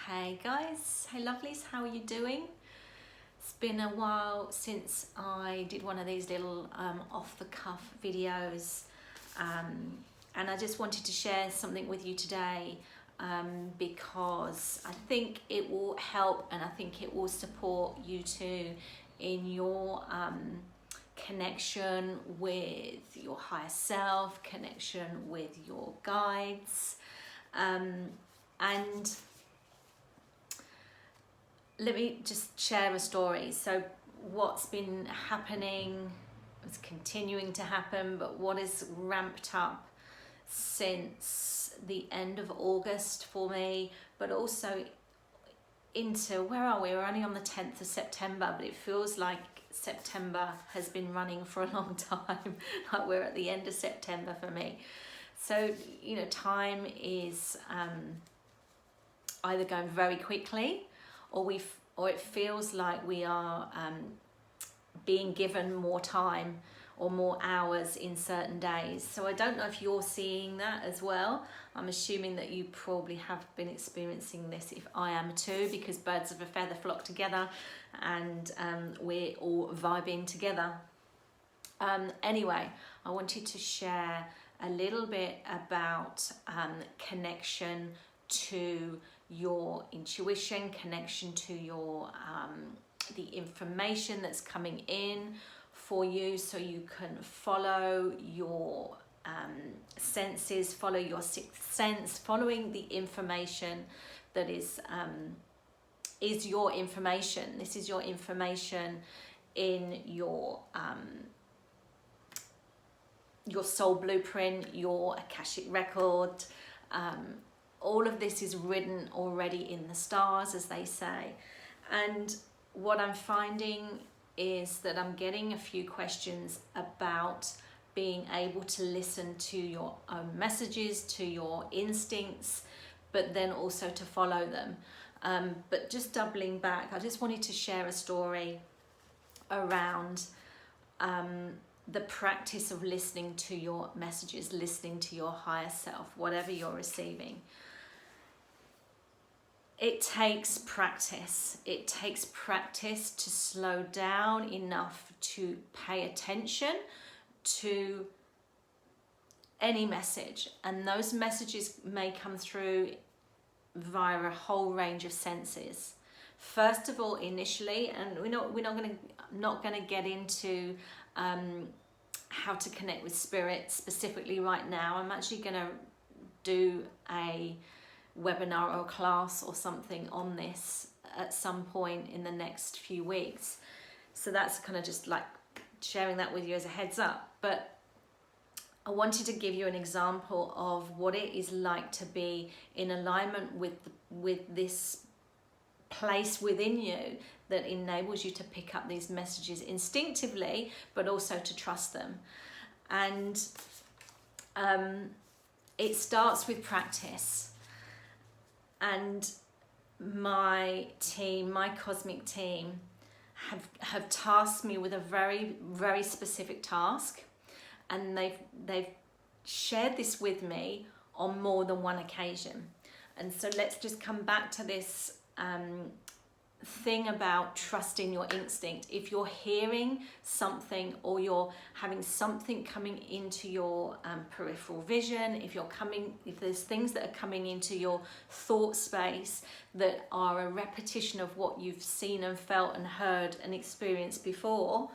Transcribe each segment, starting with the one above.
Hey guys, hey lovelies, how are you doing? It's been a while since I did one of these little off-the-cuff videos, and I just wanted to share something with you today because I think it will help and I think it will support you too in your connection with your higher self, connection with your guides, and let me just share a story. So what's been happening, it's continuing to happen, but what is ramped up since the end of August for me, but also into, where are we? We're only on the 10th of September, but it feels like September has been running for a long time. Like we're at the end of September for me. So, you know, time is either going very quickly, or it feels like we are being given more time or more hours in certain days. So I don't know if you're seeing that as well. I'm assuming that you probably have been experiencing this, if I am too, because birds of a feather flock together and we're all vibing together. Anyway, I wanted to share a little bit about connection to your intuition, connection to your the information that's coming in for you, so you can follow your senses, follow your sixth sense, following the information that is your information. This is your information in your soul blueprint, your Akashic Record. All of this is written already in the stars, as they say. And what I'm finding is that I'm getting a few questions about being able to listen to your own messages, to your instincts, but then also to follow them. But just doubling back, I just wanted to share a story around the practice of listening to your messages, listening to your higher self, whatever you're receiving. It takes practice. It takes practice to slow down enough to pay attention to any message. And those messages may come through via a whole range of senses. First of all, initially, and we're not going to get into how to connect with spirit specifically right now. I'm actually going to do a webinar or a class or something on this at some point in the next few weeks. So that's kind of just like sharing that with you as a heads up. But I wanted to give you an example of what it is like to be in alignment with this place within you that enables you to pick up these messages instinctively, but also to trust them. And it starts with practice. And my team, my cosmic team, have tasked me with a very, very specific task, and they've shared this with me on more than one occasion. And so let's just come back to this thing about trusting your instinct. If you're hearing something or you're having something coming into your peripheral vision, if there's things that are coming into your thought space that are a repetition of what you've seen and felt and heard and experienced before,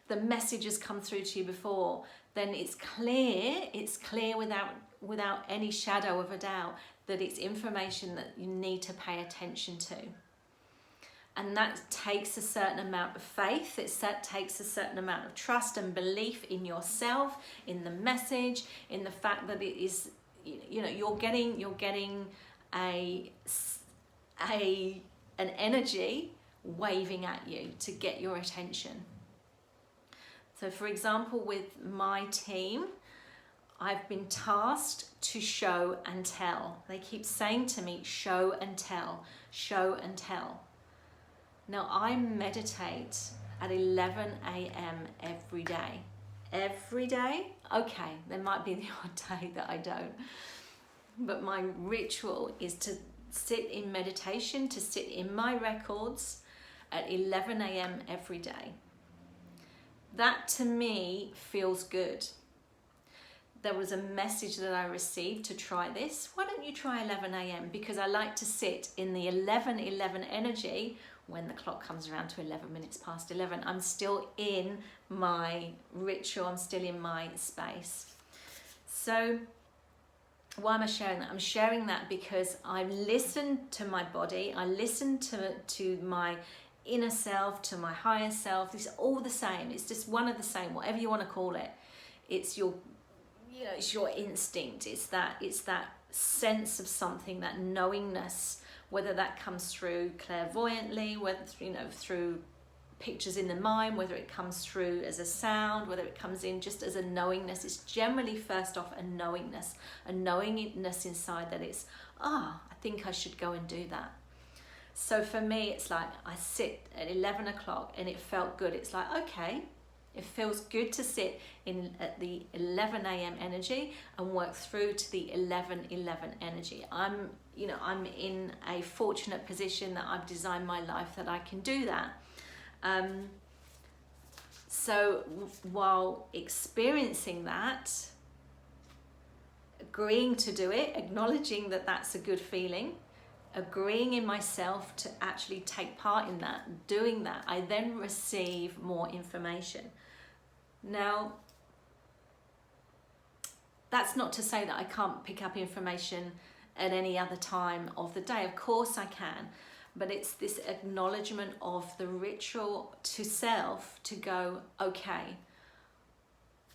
the message has come through to you before, then it's clear without any shadow of a doubt that it's information that you need to pay attention to. And that takes a certain amount of faith. It takes a certain amount of trust and belief in yourself, in the message, in the fact that it is, you know, you're getting an energy waving at you to get your attention. So for example, with my team, I've been tasked to show and tell. They keep saying to me, show and tell, show and tell. Now, I meditate at 11 a.m. every day. Every day? Okay, there might be the odd day that I don't. But my ritual is to sit in meditation, to sit in my records at 11 a.m. every day. That to me feels good. There was a message that I received to try this. Why don't you try 11 a.m.? Because I like to sit in the 11:11 energy. When the clock comes around to 11 minutes past 11, I'm still in my ritual, I'm still in my space. So why am I sharing that? I'm sharing that because I listened to my body, I listened to my inner self, to my higher self. It's all the same. It's just one of the same, whatever you want to call it. It's your, you know, it's your instinct. It's that sense of something, that knowingness, whether that comes through clairvoyantly, whether, you know, through pictures in the mind, whether it comes through as a sound, whether it comes in just as a knowingness. It's generally first off a knowingness inside that it's, I think I should go and do that. So for me, it's like I sit at 11 o'clock and it felt good. It's like, okay, it feels good to sit in at the 11 a.m. energy and work through to the 11:11 energy. I'm in a fortunate position that I've designed my life that I can do that. So while experiencing that, agreeing to do it, acknowledging that that's a good feeling, agreeing in myself to actually take part in that, doing that, I then receive more information. Now, that's not to say that I can't pick up information at any other time of the day. Of course I can, but it's this acknowledgement of the ritual to self to go, okay,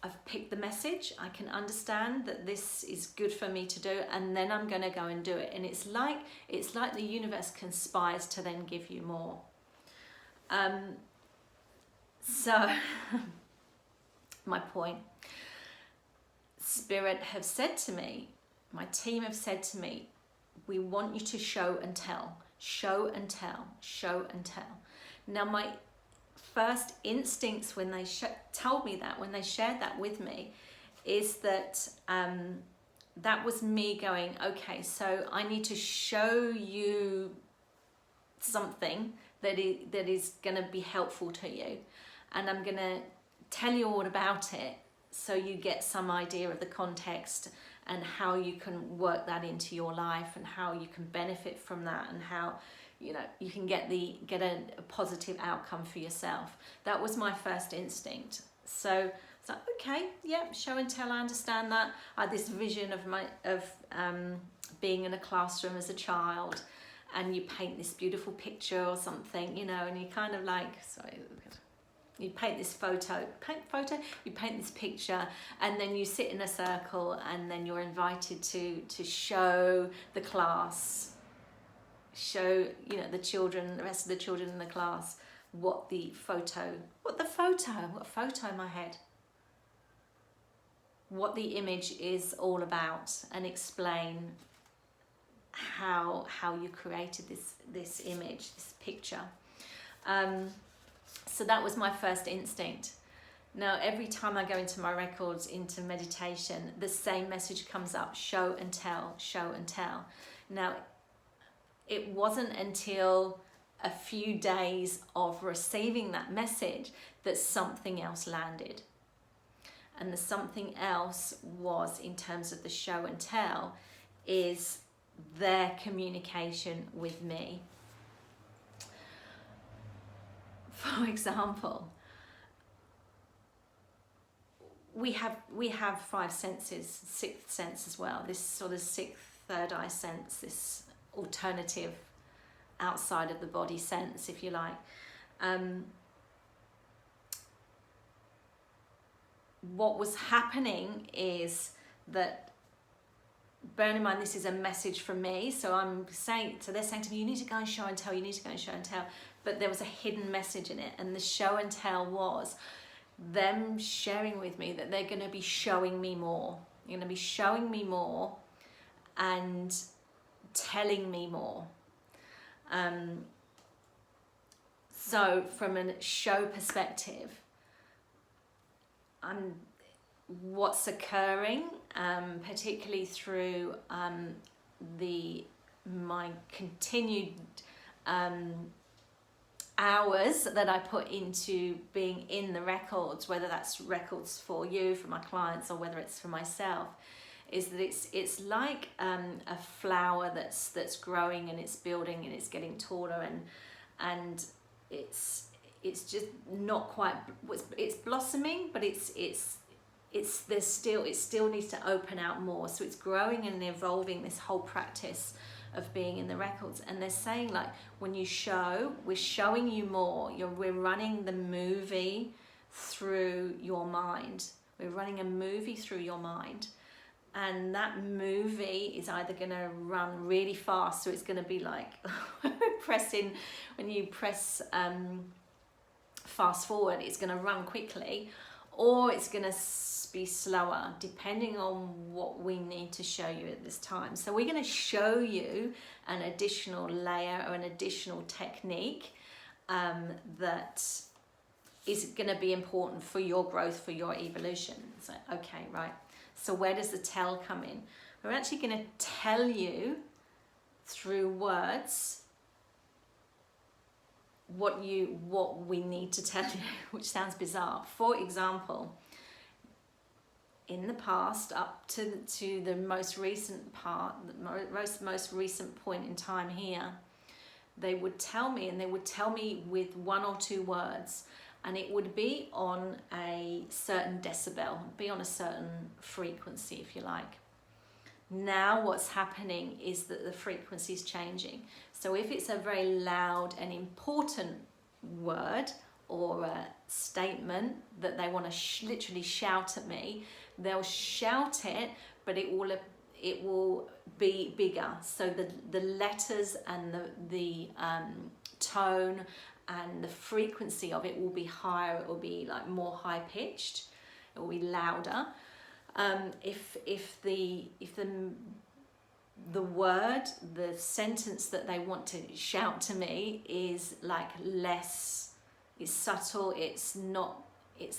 I've picked the message, I can understand that this is good for me to do, and then I'm going to go and do it. And it's like the universe conspires to then give you more. So my point, Spirit have said to me, my team have said to me, we want you to show and tell, show and tell, show and tell. Now my first instincts when they told me that, when they shared that with me, is that that was me going, okay, so I need to show you something that is going to be helpful to you, and I'm going to tell you all about it so you get some idea of the context and how you can work that into your life and how you can benefit from that and how, you know, you can get a positive outcome for yourself. That was my first instinct. So it's like, okay, yeah, show and tell, I understand that. I had this vision of being in a classroom as a child, and you paint this beautiful picture or something, you know, and you kind of like, you paint this you paint this picture, and then you sit in a circle, and then you're invited to show the class, show, you know, the rest of the children in the class what the photo in my head, what the image is all about, and explain how you created this image, this picture. So that was my first instinct. Now, every time I go into my records, into meditation, the same message comes up, show and tell, show and tell. Now, it wasn't until a few days of receiving that message that something else landed. And the something else was, in terms of the show and tell, is their communication with me. For example, we have five senses, sixth sense as well, this sort of sixth third eye sense, this alternative outside of the body sense, if you like. What was happening is that, bearing in mind this is a message from me, so they're saying to me, you need to go and show and tell, you need to go and show and tell, but there was a hidden message in it, and the show and tell was them sharing with me that they're going to be showing me more. You're going to be showing me more and telling me more. So from a show perspective, what's occurring, particularly through the my continued hours that I put into being in the records, whether that's records for you, for my clients, or whether it's for myself, is that it's like a flower that's growing and it's building and it's getting taller, and it's just not quite, it's blossoming, but it still needs to open out more. So it's growing and evolving, this whole practice of being in the records. And they're saying, like, when you show, we're showing you more. We're running the movie through your mind. We're running a movie through your mind. And that movie is either going to run really fast, so it's going to be like when you press fast forward, it's going to run quickly, or it's going to be slower, depending on what we need to show you at this time. So we're going to show you an additional layer or an additional technique that is going to be important for your growth, for your evolution. So, okay, right. So where does the tell come in? We're actually going to tell you through words what we need to tell you, which sounds bizarre. For example, in the past, up to the most recent part, the most recent point in time here, they would tell me, and they would tell me with 1 or 2 words, and it would be on a certain decibel, be on a certain frequency, if you like. Now what's happening is that the frequency is changing. So if it's a very loud and important word or a statement that they want to literally shout at me, they'll shout it, but it will be bigger. So the letters and the tone and the frequency of it will be higher. It will be like more high pitched. It will be louder. If the word, the sentence that they want to shout to me is like less, it's subtle, it's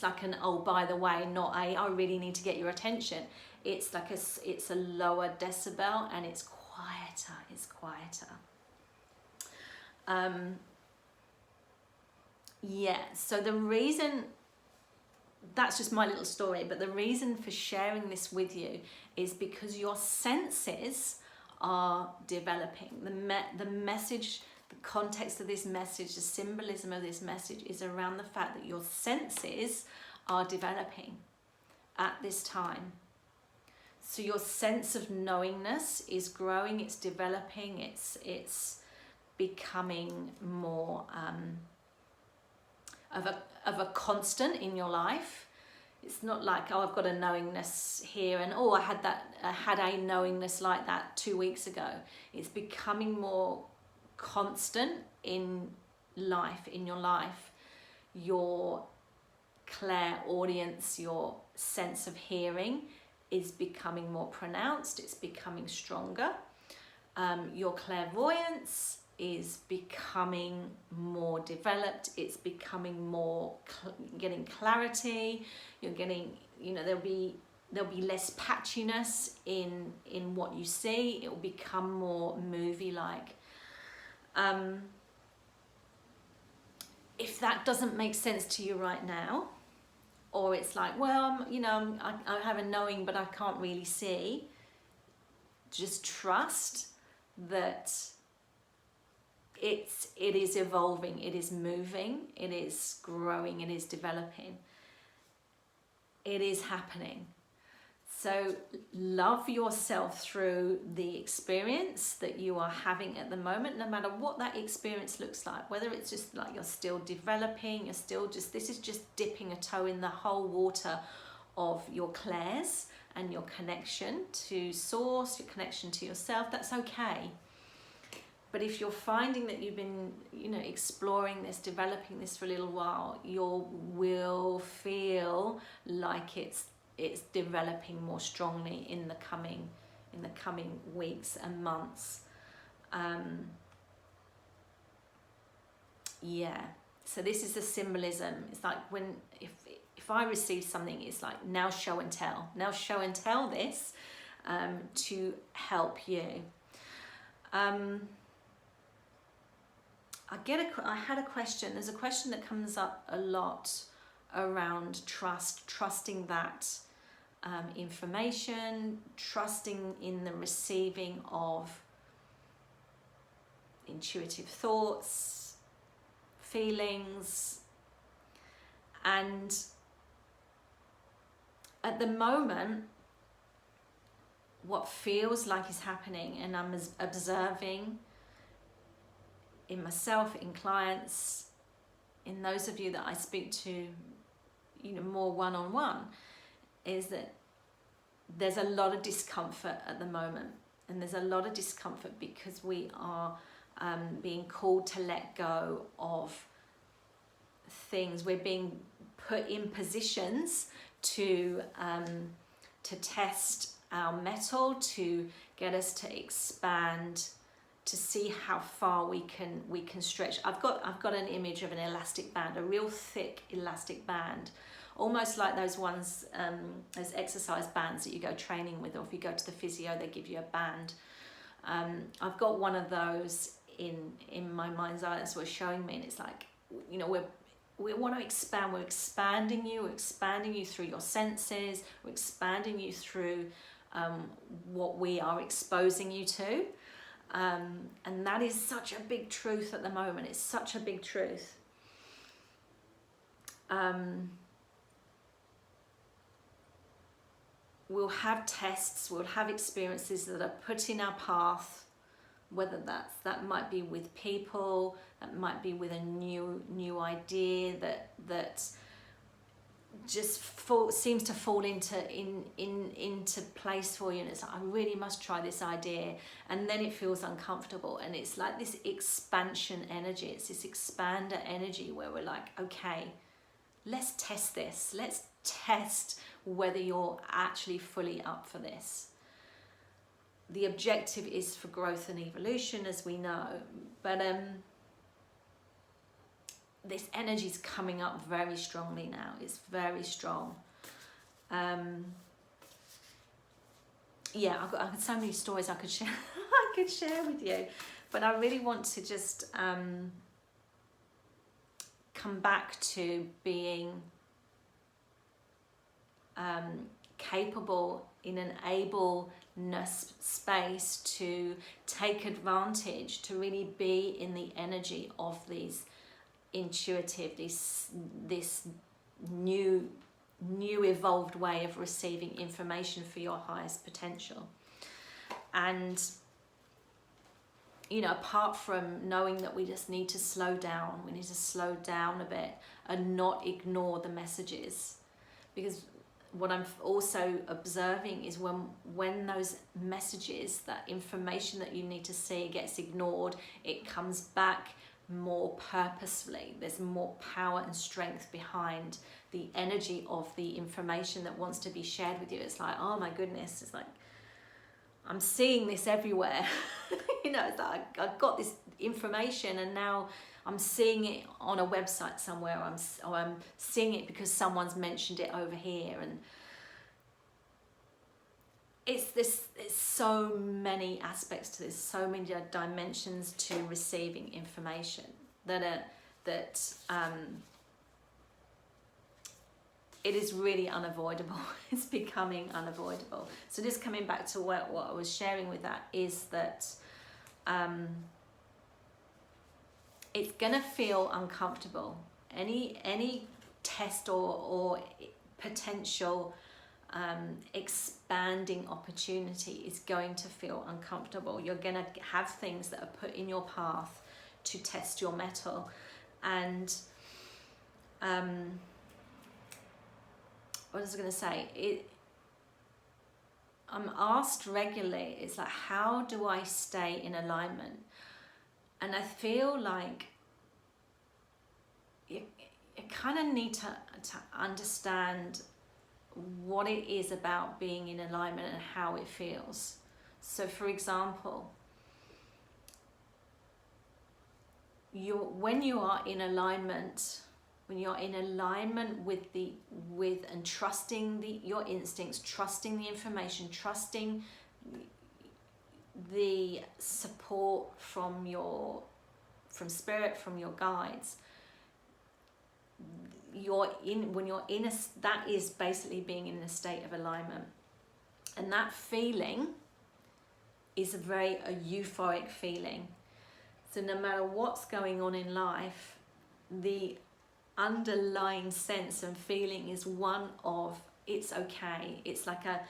like an, oh, by the way, not a, I really need to get your attention. It's like it's a lower decibel, and it's quieter. Yeah, so the reason, that's just my little story, but the reason for sharing this with you is because your senses are developing. The message, the context of this message, the symbolism of this message is around the fact that your senses are developing at this time. So your sense of knowingness is growing, it's developing, it's becoming more of a constant in your life. It's not like, oh, I've got a knowingness here, and oh, I had a knowingness like that 2 weeks ago. It's becoming more constant in life, in your life. Your clairaudience, your sense of hearing is becoming more pronounced, it's becoming stronger. Your clairvoyance is becoming more developed, it's becoming more getting clarity. You're getting, there'll be less patchiness in what you see. It will become more movie like. If that doesn't make sense to you right now, or it's like, well, I have a knowing but I can't really see, just trust that it is evolving, it is moving, it is growing, it is developing, it is happening. So love yourself through the experience that you are having at the moment, no matter what that experience looks like, whether it's just like you're still developing, this is just dipping a toe in the whole water of your clairs and your connection to source, your connection to yourself. That's okay. But if you're finding that you've been, exploring this, developing this for a little while, you will feel like it's developing more strongly in the coming weeks and months. Yeah. So this is the symbolism. It's like if I receive something, it's like now show and tell. Now show and tell this to help you. I had a question. There's a question that comes up a lot around trusting that information, trusting in the receiving of intuitive thoughts, feelings, and at the moment, what feels like is happening, and I'm observing in myself, in clients, in those of you that I speak to, more one-on-one, is that there's a lot of discomfort at the moment. And there's a lot of discomfort because we are being called to let go of things. We're being put in positions to test our metal, to get us to expand, to see how far we can stretch. I've got an image of an elastic band, a real thick elastic band, almost like those ones, those exercise bands that you go training with, or if you go to the physio, they give you a band. I've got one of those in my mind's eye. That's what it's showing me, and it's like, we want to expand. We're expanding you through your senses. We're expanding you through what we are exposing you to. And that is such a big truth at the moment. It's such a big truth. We'll have tests, we'll have experiences that are put in our path, whether that might be with people, that might be with a new idea that just seems to fall into place for you, and it's like, I really must try this idea, and then it feels uncomfortable, and it's like this expansion energy. It's this expander energy where we're like, okay, let's test this. Let's test whether you're actually fully up for this. The objective is for growth and evolution, as we know, but this energy is coming up very strongly now. It's very strong. Yeah, I've got so many stories I could share. I could share with you, but I really want to just come back to being capable in an ableness space to take advantage, to really be in the energy of these intuitive, this new evolved way of receiving information for your highest potential. And apart from knowing that we just need to slow down, we need to slow down a bit and not ignore the messages, because what I'm also observing is when those messages, that information that you need to see gets ignored, it comes back more purposefully. There's more power and strength behind the energy of the information that wants to be shared with you. It's like, oh my goodness, it's like, I'm seeing this everywhere. It's like I've got this information and now I'm seeing it on a website somewhere, or I'm seeing it because someone's mentioned it over here, and it's so many aspects to this, so many dimensions to receiving information that it is really unavoidable. It's becoming unavoidable. So just coming back to what I was sharing with that is that it's gonna feel uncomfortable. Any test or potential expanding opportunity is going to feel uncomfortable. You're gonna have things that are put in your path to test your mettle, and what was I going to say? I'm asked regularly, it's like, how do I stay in alignment? And I feel like you kind of need to understand what it is about being in alignment and how it feels. So for example, when you are in alignment, when you're in alignment with and trusting your instincts, trusting the information, trusting the support from spirit, from your guides, that is basically being in a state of alignment. And that feeling is a euphoric feeling. So no matter what's going on in life, the underlying sense and feeling is one of, it's okay. It's like a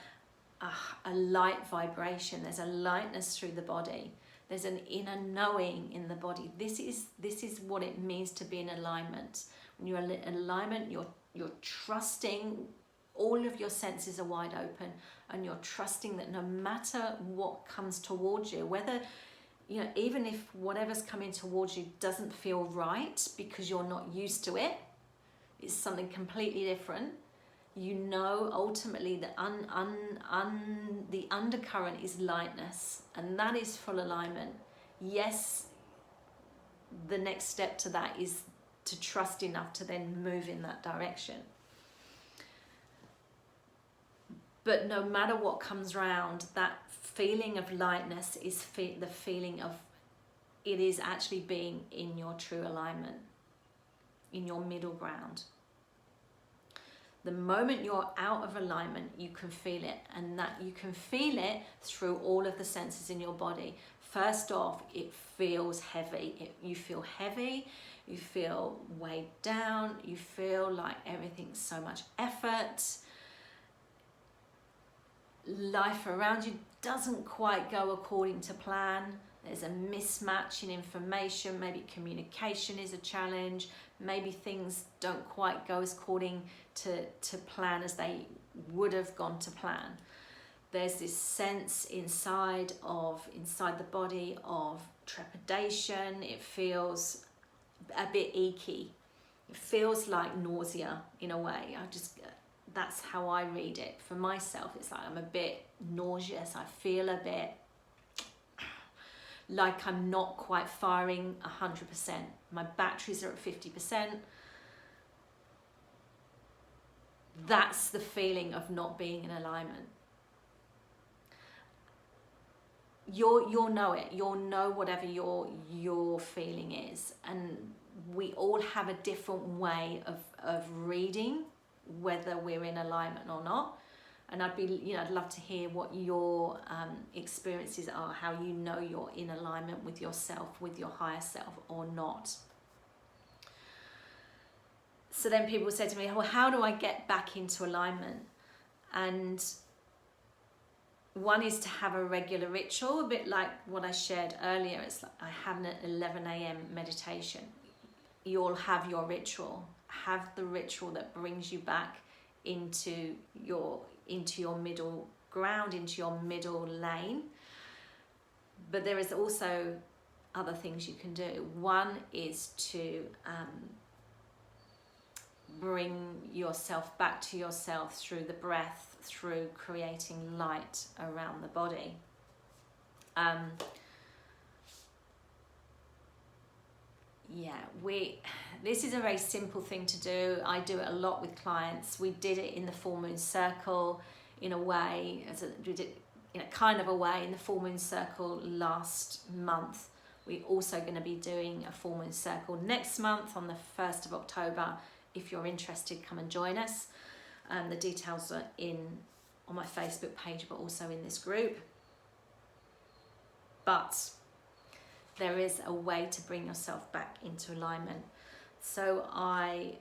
light vibration. There's a lightness through the body. There's an inner knowing in the body. This is what it means to be in alignment. When you're in alignment, you're trusting. All of your senses are wide open, and you're trusting that no matter what comes towards you, whether, you know, even if whatever's coming towards you doesn't feel right because you're not used to it, it's something completely different. You know, ultimately the undercurrent is lightness, and that is full alignment. Yes, the next step to that is to trust enough to then move in that direction. But no matter what comes round, that feeling of lightness is the feeling of, it is actually being in your true alignment, in your middle ground. The moment you're out of alignment, you can feel it, and that you can feel it through all of the senses in your body. First off, it feels heavy. You feel heavy, you feel weighed down, you feel like everything's so much effort. Life around you doesn't quite go according to plan. There's a mismatch in information. Maybe communication is a challenge. Maybe things don't quite go as according to plan as they would have gone to plan. There's this sense inside the body of trepidation. It feels a bit icky. It feels like nausea in a way. That's how I read it for myself. It's like I'm a bit nauseous. I feel a bit like I'm not quite firing 100%. My batteries are at 50%. That's the feeling of not being in alignment. You'll know it. You'll know whatever your feeling is. And we all have a different way of reading whether we're in alignment or not. And I'd love to hear what your experiences are, how you know you're in alignment with yourself, with your higher self or not. So then people say to me, well, how do I get back into alignment? And one is to have a regular ritual, a bit like what I shared earlier. It's like I have an 11 a.m. meditation. You'll have your ritual. Have the ritual that brings you back into your middle ground, into your middle lane. But there is also other things you can do. One is to bring yourself back to yourself through the breath, through creating light around the body. This is a very simple thing to do. I do it a lot with clients. We did it in the full moon circle in a way, we did in a kind of a way in the full moon circle last month. We're also going to be doing a full moon circle next month on the 1st of October. If you're interested, come and join us. The details are on my Facebook page, but also in this group. But there is a way to bring yourself back into alignment. So I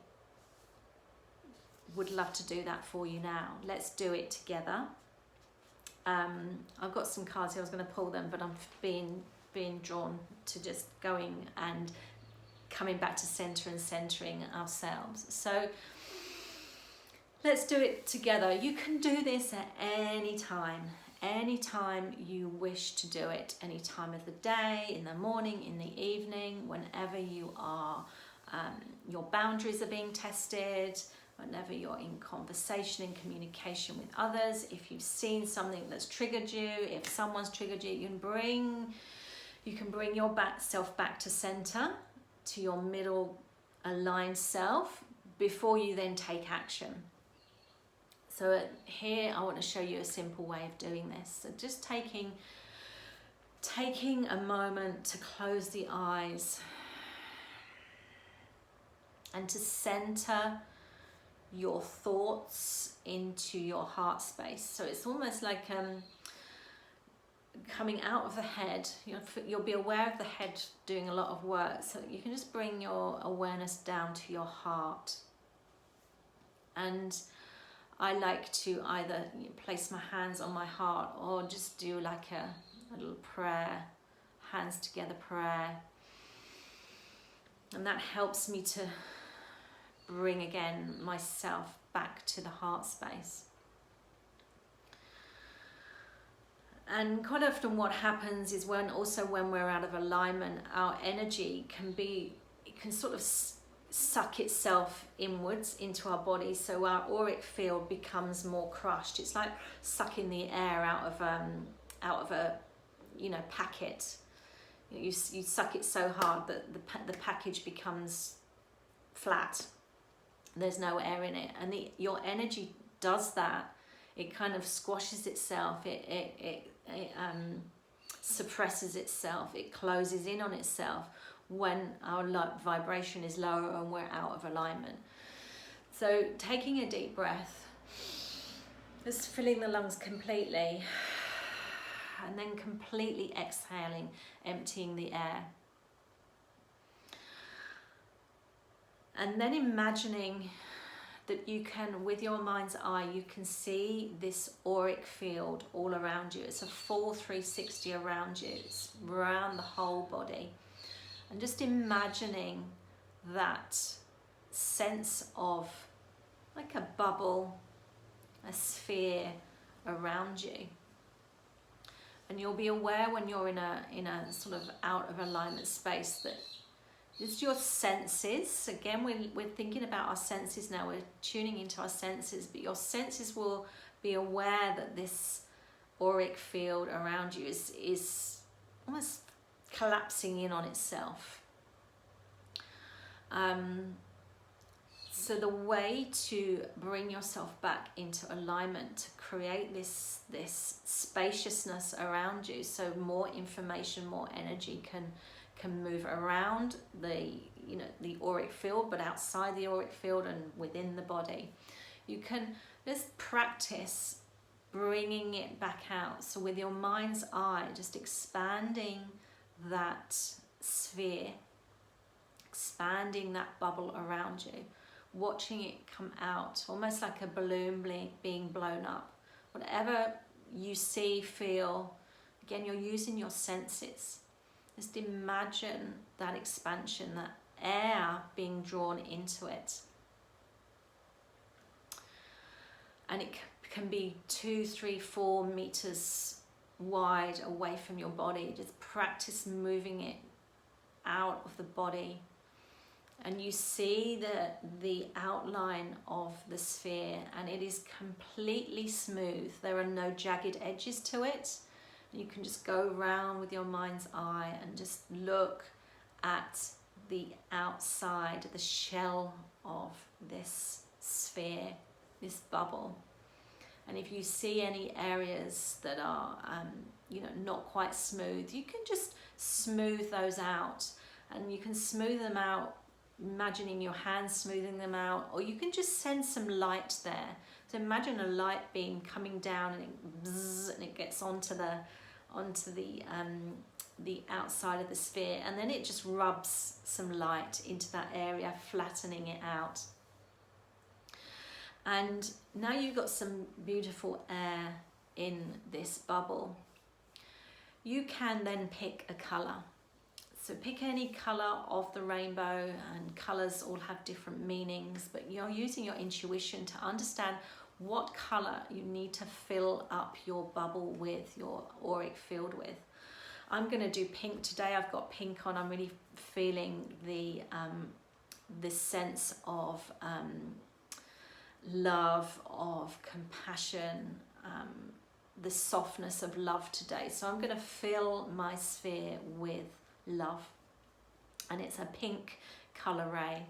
would love to do that for you now. Let's do it together. I've got some cards here. I was going to pull them, but I'm being drawn to just going and coming back to center and centering ourselves. So let's do it together. You can do this at any time you wish to do it, any time of the day, in the morning, in the evening, whenever you are, your boundaries are being tested, whenever you're in conversation and communication with others. If you've seen something that's triggered you, if someone's triggered you, you can bring your self back to center, to your middle aligned self, before you then take action. So here I want to show you a simple way of doing this. So just taking taking a moment to close the eyes and to center your thoughts into your heart space. So it's almost like coming out of the head. You'll be aware of the head doing a lot of work, so you can just bring your awareness down to your heart. And I like to either place my hands on my heart or just do like a little prayer, hands together prayer. And that helps me to bring again myself back to the heart space. And quite often what happens is when we're out of alignment, our energy can sort of suck itself inwards into our body, so our auric field becomes more crushed. It's like sucking the air out of a packet. You suck it so hard that the package becomes flat. There's no air in it, and your energy does that. It kind of squashes itself. It suppresses itself. It closes in on itself when our vibration is lower and we're out of alignment. So taking a deep breath, just filling the lungs completely, and then completely exhaling, emptying the air. And then imagining that you can, with your mind's eye, you can see this auric field all around you. It's a full 360 around you. It's around the whole body. And just imagining that sense of like a bubble, a sphere around you. And you'll be aware when you're in a sort of out of alignment space that it's your senses. Again, we're thinking about our senses now. We're tuning into our senses, but your senses will be aware that this auric field around you is almost collapsing in on itself. So the way to bring yourself back into alignment, to create this spaciousness around you, so more information, more energy can move around the auric field, but outside the auric field and within the body. You can just practice bringing it back out. So with your mind's eye, just expanding that sphere, expanding that bubble around you, watching it come out, almost like a balloon being blown up. Whatever you see, feel, again, you're using your senses. Just imagine that expansion, that air being drawn into it. And it can be 2, 3, 4 meters wide away from your body. Just practice moving it out of the body. And you see the outline of the sphere, and it is completely smooth. There are no jagged edges to it. You can just go around with your mind's eye and just look at the outside, the shell of this sphere, this bubble. And if you see any areas that are not quite smooth, you can just smooth those out. And you can smooth them out, imagining your hands smoothing them out, or you can just send some light there. So imagine a light beam coming down, and it gets onto the outside of the sphere, and then it just rubs some light into that area, flattening it out. And now you've got some beautiful air in this bubble. You can then pick a colour. So pick any colour of the rainbow, and colours all have different meanings, but you're using your intuition to understand what colour you need to fill up your bubble with, your auric field with. I'm going to do pink today. I've got pink on. I'm really feeling the sense of love, of compassion, the softness of love today. So I'm going to fill my sphere with love, and it's a pink colour ray.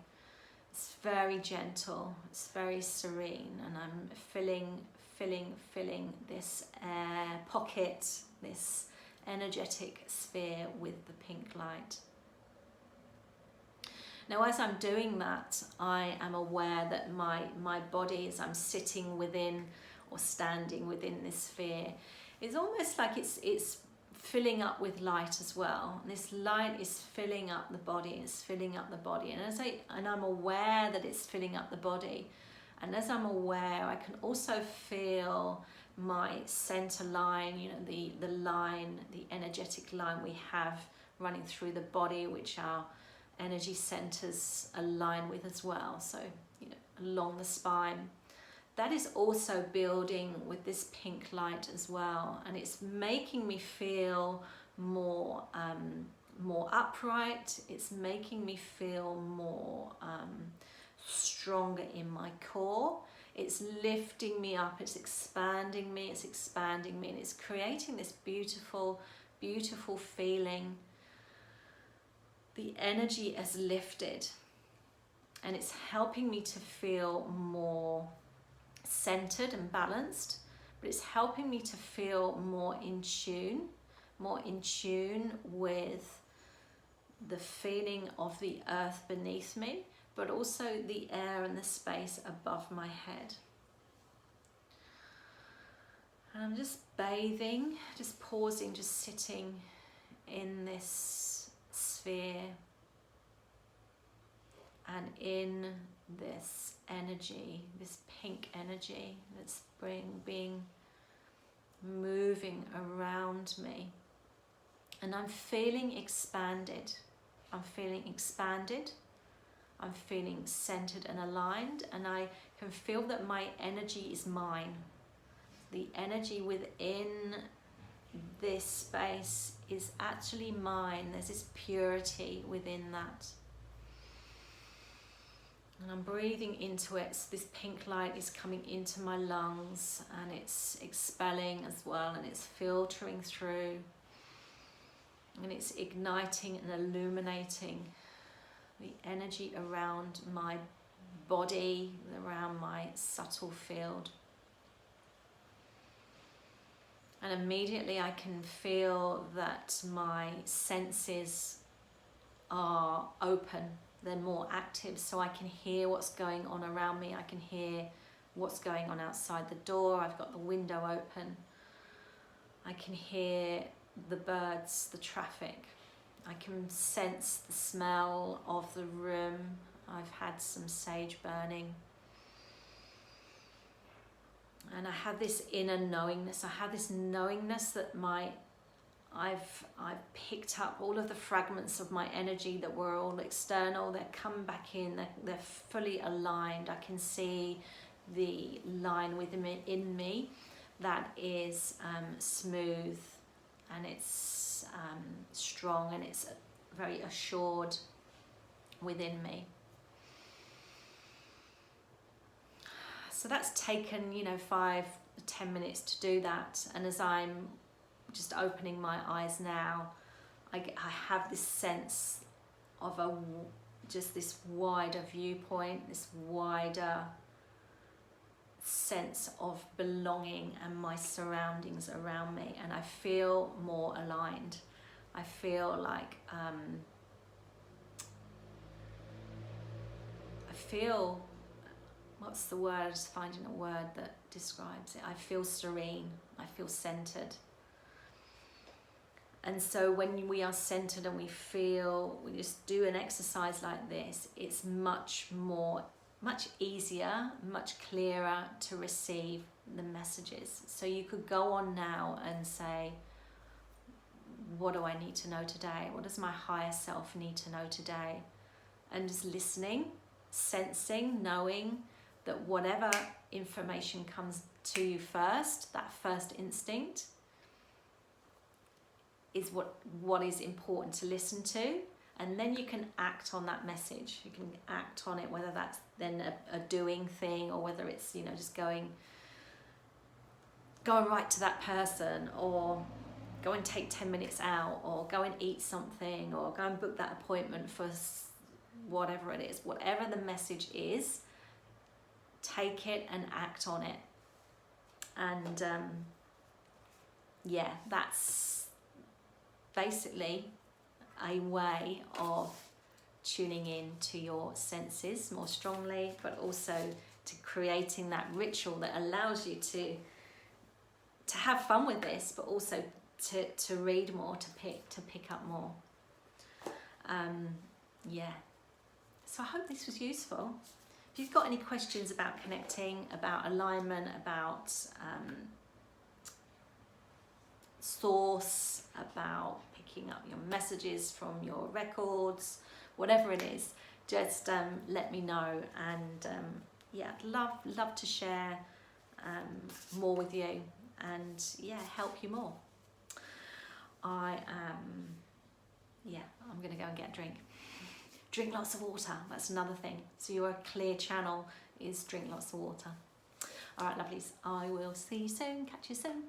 It's very gentle, it's very serene, and I'm filling this air pocket, this energetic sphere with the pink light. Now, as I'm doing that, I am aware that my body, as I'm sitting within or standing within this sphere, is almost like it's filling up with light as well. And this light is filling up the body, it's filling up the body. And I'm aware that it's filling up the body. And as I'm aware, I can also feel my center line, you know, the line, the energetic line we have running through the body, which our energy centers align with as well. So, you know, along the spine. That is also building with this pink light as well, and it's making me feel more upright. It's making me feel more stronger in my core. It's lifting me up. It's expanding me. It's expanding me, and it's creating this beautiful, beautiful feeling. The energy has lifted, and it's helping me to feel more centered and balanced, but it's helping me to feel more in tune with the feeling of the earth beneath me, but also the air and the space above my head. And I'm just bathing, just pausing, just sitting in this sphere and in this energy, this pink energy that's being moving around me. And I'm feeling expanded. I'm feeling expanded. I'm feeling centered and aligned, and I can feel that my energy is mine. The energy within this space is actually mine. There's this purity within that. And I'm breathing into it, so this pink light is coming into my lungs, and it's expelling as well, and it's filtering through, and it's igniting and illuminating the energy around my body, around my subtle field. And immediately I can feel that my senses are open. They're more active, so I can hear what's going on around me. I can hear what's going on outside the door. I've got the window open. I can hear the birds, the traffic. I can sense the smell of the room. I've had some sage burning. And I have this inner knowingness. I have this knowingness that I've picked up all of the fragments of my energy that were all external. They're come back in. They're fully aligned. I can see the line within me that is smooth, and it's strong, and it's very assured within me. So that's taken, 5-10 minutes to do that. And as I'm just opening my eyes now, I have this sense of just this wider viewpoint, this wider sense of belonging and my surroundings around me, and I feel more aligned. I feel like what's the word? Just finding a word that describes it. I feel serene. I feel centered. And so when we are centered and we just do an exercise like this, it's much easier, much clearer to receive the messages. So you could go on now and say, what do I need to know today? What does my higher self need to know today? And just listening, sensing, knowing that whatever information comes to you first, that first instinct, is what is important to listen to, and then you can act on that message. You can act on it, whether that's then a doing thing, or whether it's just going right to that person, or go and take 10 minutes out, or go and eat something, or go and book that appointment for whatever it is. Whatever the message is, take it and act on it. And basically a way of tuning in to your senses more strongly, but also to creating that ritual that allows you to have fun with this, but also to read more, to pick up more. Yeah. So I hope this was useful. If you've got any questions about connecting, about alignment, about source, about picking up your messages from your records, whatever it is, just let me know. And yeah, I'd love to share more with you, and yeah, help you more. I'm gonna go and get a drink. Drink lots of water, that's another thing. So you're a clear channel is drink lots of water. All right, lovelies, I will see you soon, catch you soon.